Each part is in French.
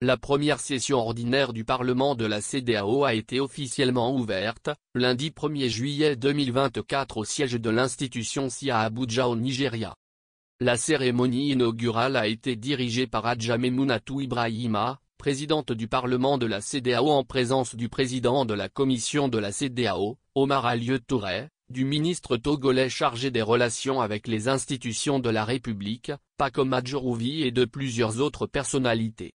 La première session ordinaire du Parlement de la CEDEAO a été officiellement ouverte, lundi 1er juillet 2024 au siège de l'institution SIA à Abuja au Nigeria. La cérémonie inaugurale a été dirigée par Hadja Maimunatou Ibrahima, présidente du Parlement de la CEDEAO en présence du président de la commission de la CEDEAO, Omar Alieu Touré, du ministre togolais chargé des relations avec les institutions de la République, Paco Madjorouvi et de plusieurs autres personnalités.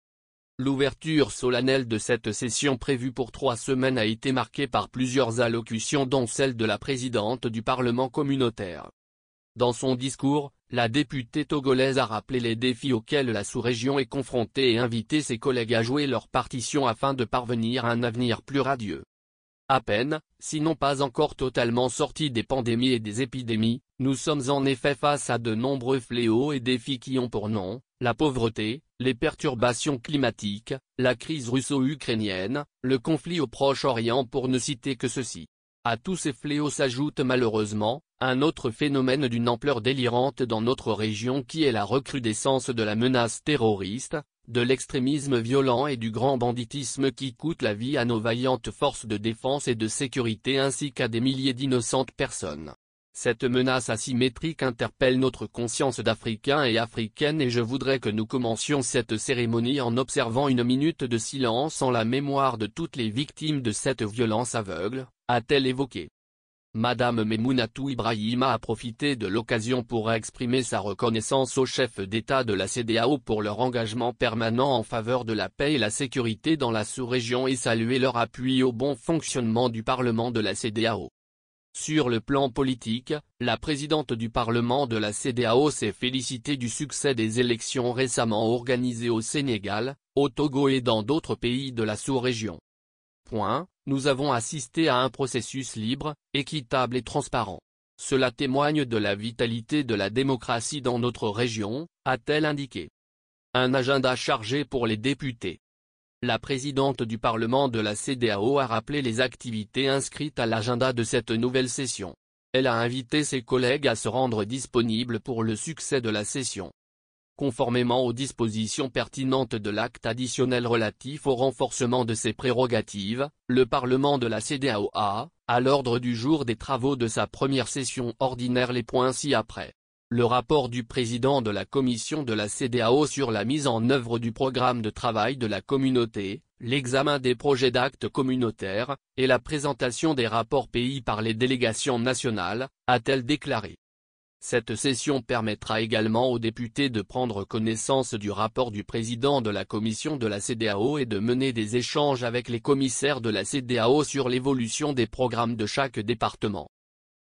L'ouverture solennelle de cette session prévue pour 3 semaines a été marquée par plusieurs allocutions dont celle de la présidente du Parlement communautaire. Dans son discours, la députée togolaise a rappelé les défis auxquels la sous-région est confrontée et invité ses collègues à jouer leur partition afin de parvenir à un avenir plus radieux. À peine, sinon pas encore totalement sortis des pandémies et des épidémies, nous sommes en effet face à de nombreux fléaux et défis qui ont pour nom, la pauvreté, les perturbations climatiques, la crise russo-ukrainienne, le conflit au Proche-Orient pour ne citer que ceci. À tous ces fléaux s'ajoute malheureusement, un autre phénomène d'une ampleur délirante dans notre région qui est la recrudescence de la menace terroriste, de l'extrémisme violent et du grand banditisme qui coûte la vie à nos vaillantes forces de défense et de sécurité ainsi qu'à des milliers d'innocentes personnes. Cette menace asymétrique interpelle notre conscience d'Africains et Africaines et je voudrais que nous commencions cette cérémonie en observant une minute de silence en la mémoire de toutes les victimes de cette violence aveugle, a-t-elle évoqué. Madame Maimunatou Ibrahima a profité de l'occasion pour exprimer sa reconnaissance aux chefs d'État de la CEDEAO pour leur engagement permanent en faveur de la paix et la sécurité dans la sous-région et saluer leur appui au bon fonctionnement du Parlement de la CEDEAO. Sur le plan politique, la présidente du Parlement de la CEDEAO s'est félicitée du succès des élections récemment organisées au Sénégal, au Togo et dans d'autres pays de la sous-région. Nous avons assisté à un processus libre, équitable et transparent. Cela témoigne de la vitalité de la démocratie dans notre région, a-t-elle indiqué. Un agenda chargé pour les députés. La présidente du Parlement de la CEDEAO a rappelé les activités inscrites à l'agenda de cette nouvelle session. Elle a invité ses collègues à se rendre disponibles pour le succès de la session. Conformément aux dispositions pertinentes de l'acte additionnel relatif au renforcement de ses prérogatives, le Parlement de la CEDEAO a, à l'ordre du jour des travaux de sa première session ordinaire les points ci-après. Le rapport du président de la commission de la CEDEAO sur la mise en œuvre du programme de travail de la communauté, l'examen des projets d'actes communautaires, et la présentation des rapports pays par les délégations nationales, a-t-elle déclaré. Cette session permettra également aux députés de prendre connaissance du rapport du président de la commission de la CEDEAO et de mener des échanges avec les commissaires de la CEDEAO sur l'évolution des programmes de chaque département.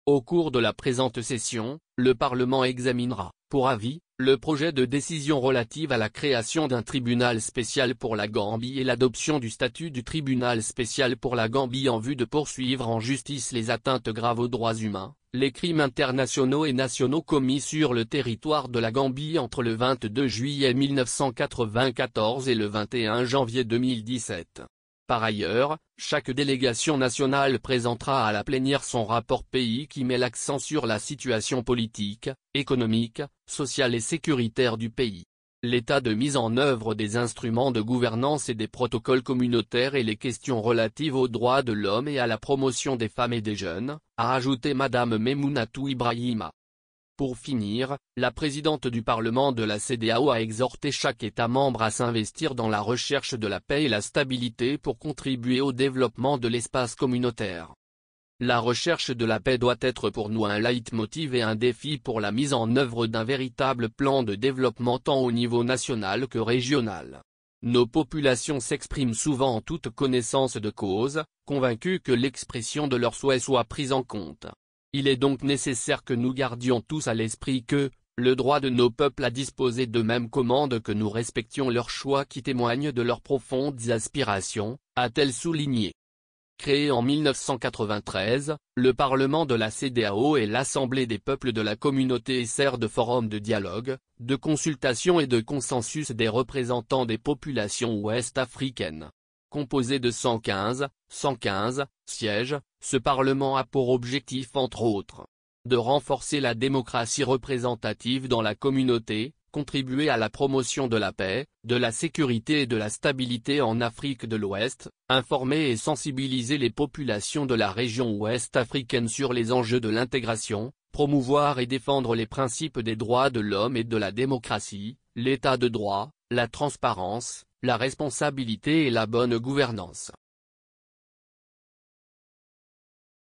Au cours de la présente session, le Parlement examinera, pour avis, le projet de décision relative à la création d'un tribunal spécial pour la Gambie et l'adoption du statut du tribunal spécial pour la Gambie en vue de poursuivre en justice les atteintes graves aux droits humains, les crimes internationaux et nationaux commis sur le territoire de la Gambie entre le 22 juillet 1994 et le 21 janvier 2017. Par ailleurs, chaque délégation nationale présentera à la plénière son rapport pays qui met l'accent sur la situation politique, économique, sociale et sécuritaire du pays, l'état de mise en œuvre des instruments de gouvernance et des protocoles communautaires et les questions relatives aux droits de l'homme et à la promotion des femmes et des jeunes, a ajouté Madame Maimunatou Ibrahima. Pour finir, la présidente du Parlement de la CEDEAO a exhorté chaque État membre à s'investir dans la recherche de la paix et la stabilité pour contribuer au développement de l'espace communautaire. La recherche de la paix doit être pour nous un leitmotiv et un défi pour la mise en œuvre d'un véritable plan de développement tant au niveau national que régional. Nos populations s'expriment souvent en toute connaissance de cause, convaincues que l'expression de leurs souhaits soit prise en compte. Il est donc nécessaire que nous gardions tous à l'esprit que, le droit de nos peuples à disposer d'eux-mêmes commande que nous respections leurs choix qui témoignent de leurs profondes aspirations, a-t-elle souligné. Créé en 1993, le Parlement de la CEDEAO est l'Assemblée des peuples de la communauté et sert de forum de dialogue, de consultation et de consensus des représentants des populations ouest-africaines. Composé de 115 sièges, ce Parlement a pour objectif entre autres de renforcer la démocratie représentative dans la communauté, contribuer à la promotion de la paix, de la sécurité et de la stabilité en Afrique de l'Ouest, informer et sensibiliser les populations de la région ouest africaine sur les enjeux de l'intégration, promouvoir et défendre les principes des droits de l'homme et de la démocratie, l'état de droit, la transparence, la responsabilité et la bonne gouvernance.